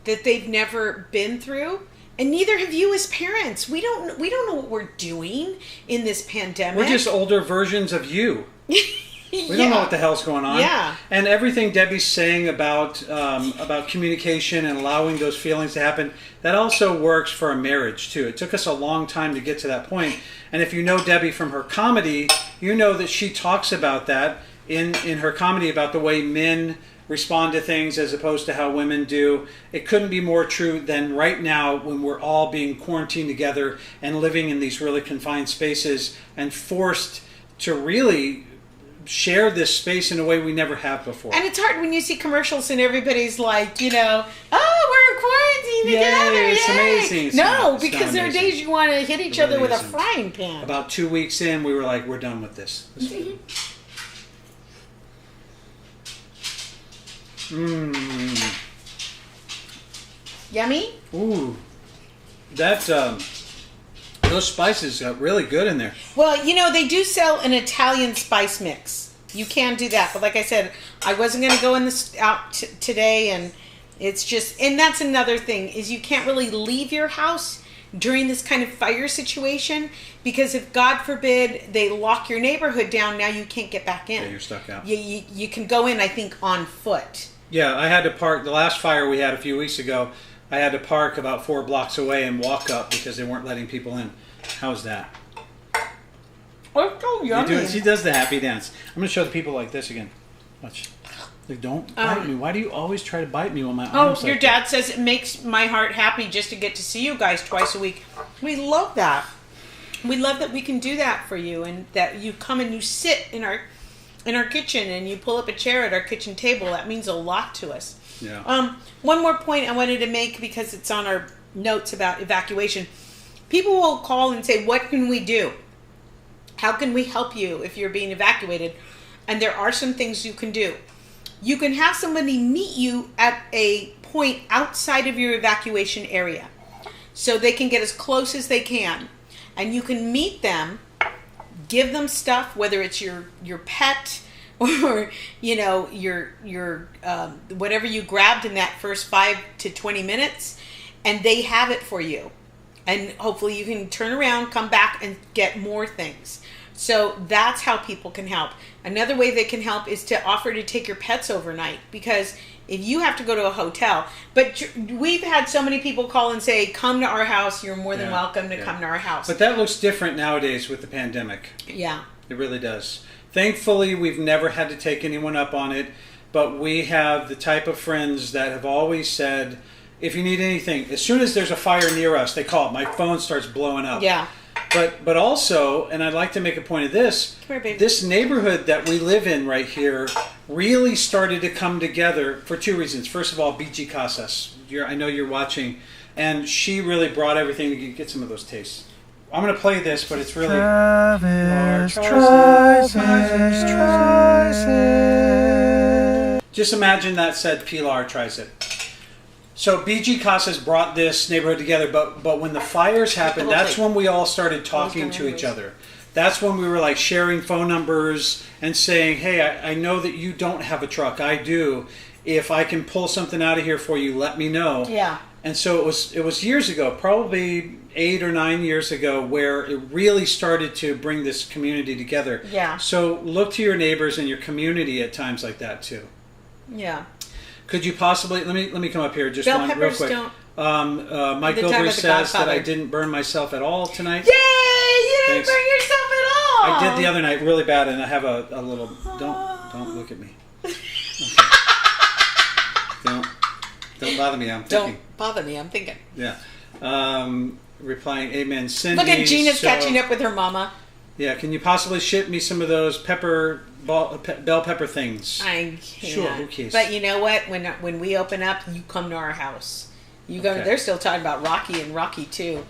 they've never been through. And neither have you as parents. We don't know what we're doing in this pandemic. We're just older versions of you. We don't know what the hell's going on. Yeah. And everything Debbie's saying about communication and allowing those feelings to happen, that also works for a marriage too. It took us a long time to get to that point. And if you know Debbie from her comedy, you know that she talks about that in her comedy, about the way men respond to things as opposed to how women do. It couldn't be more true than right now, when we're all being quarantined together and living in these really confined spaces and forced to really share this space in a way we never have before. And it's hard when you see commercials and everybody's like, oh, we're quarantined together. Yay, it's amazing. No, because there are days you want to hit each other with a frying pan. About 2 weeks in, we were like, we're done with this. Yummy? Ooh. That, those spices got really good in there. Well, they do sell an Italian spice mix. You can do that. But like I said, I wasn't going to go in this out today, and it's just, and that's another thing, is you can't really leave your house during this kind of fire situation, because if, God forbid, they lock your neighborhood down, now you can't get back in. Yeah, you're stuck out. You can go in, I think, on foot. Yeah, I had to park, the last fire we had a few weeks ago, I had to park about 4 blocks away and walk up because they weren't letting people in. How's that? Oh, so yummy. She does the happy dance. I'm going to show the people like this again. Watch. Like, don't bite me. Why do you always try to bite me when my arms your dad says it makes my heart happy just to get to see you guys twice a week. We love that. We love that we can do that for you, and that you come and you sit in our kitchen and you pull up a chair at our kitchen table. That means a lot to us. Yeah. One more point I wanted to make, because it's on our notes about evacuation. People will call and say, what can we do? How can we help you if you're being evacuated? And there are some things you can do. You can have somebody meet you at a point outside of your evacuation area, so they can get as close as they can. And you can meet them, give them stuff, whether it's your pet or your whatever you grabbed in that first 5 to 20 minutes, and they have it for you. And hopefully you can turn around, come back, and get more things. So that's how people can help. Another way they can help is to offer to take your pets overnight, because if you have to go to a hotel, but we've had so many people call and say, come to our house, you're more than welcome to come to our house. But that looks different nowadays with the pandemic. Yeah. It really does. Thankfully, we've never had to take anyone up on it, but we have the type of friends that have always said, if you need anything, as soon as there's a fire near us, they call it. My phone starts blowing up. Yeah. But also, and I'd like to make a point of this, come here, baby. This neighborhood that we live in right here really started to come together for 2 reasons. First of all, BG Casas. I know you're watching, and she really brought everything to get some of those tastes. I'm going to play this, but it's really... Travis tries it. Just imagine that said Pilar tries it. So BG Casas brought this neighborhood together, but when the fires happened, that's when we all started talking to each other. That's when we were like sharing phone numbers and saying, hey, I know that you don't have a truck. I do. If I can pull something out of here for you, let me know. Yeah. And so it was years ago, probably 8 or 9 years ago, where it really started to bring this community together. Yeah. So look to your neighbors and your community at times like that too. Yeah. Could you possibly, let me come up here just Bell one real peppers quick. The Mike time Gilbert of the says that Godfather. I didn't burn myself at all tonight. Yay! You didn't Thanks. burn yourself at all! I did the other night really bad, and I have a little, don't look at me. Okay. Don't bother me, I'm thinking. Don't bother me, I'm thinking. Yeah. Replying, amen. Cindy, Look at Gina's catching up with her mama. Yeah, can you possibly ship me some of those bell pepper things? I can't. Sure, who cares? But you know what? When we open up, you come to our house. They're still talking about Rocky and Rocky 2.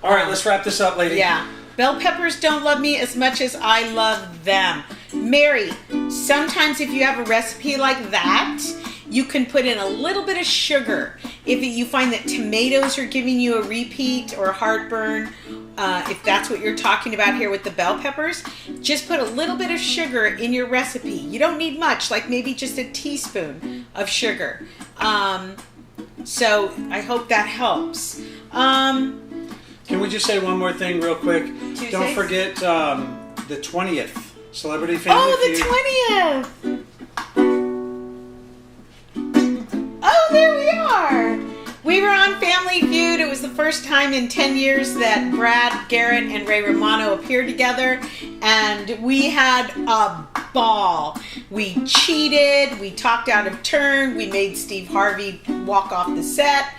All right, let's wrap this up, lady. Yeah. Bell peppers don't love me as much as I love them. Mary, sometimes if you have a recipe like that, you can put in a little bit of sugar. If you find that tomatoes are giving you a repeat or heartburn, if that's what you're talking about here with the bell peppers, just put a little bit of sugar in your recipe. You don't need much, like maybe just a teaspoon of sugar. So I hope that helps. Can we just say one more thing real quick? Tuesdays? Don't forget the 20th, Celebrity Family Feud. Oh, the 20th! Oh, there we are! We were on Family Feud. It was the first time in 10 years that Brad Garrett and Ray Romano appeared together, and we had a ball. We cheated, we talked out of turn, we made Steve Harvey walk off the set.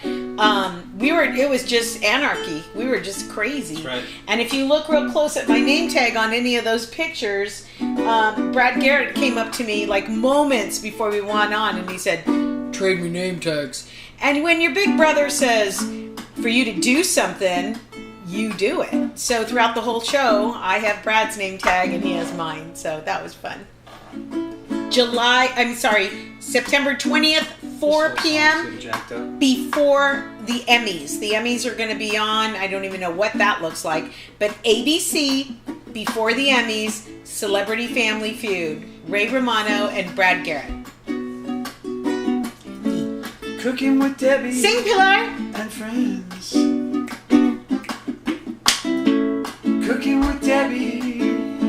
It was just anarchy. We were just crazy. That's right. And if you look real close at my name tag on any of those pictures, Brad Garrett came up to me like moments before we went on, and he said, "Trade me name tags." And when your big brother says for you to do something, you do it. So throughout the whole show, I have Brad's name tag and he has mine. So that was fun. September 20th, 4 p.m. before the Emmys. The Emmys are going to be on. I don't even know what that looks like. But ABC, before the Emmys, Celebrity Family Feud. Ray Romano and Brad Garrett. Cooking with Debi. Sing, Pilar. And friends. Cooking with Debi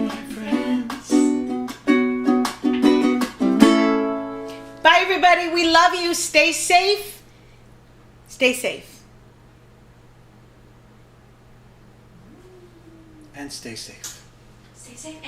and friends. Bye, everybody. We love you. Stay safe. Stay safe. And stay safe. Stay safe.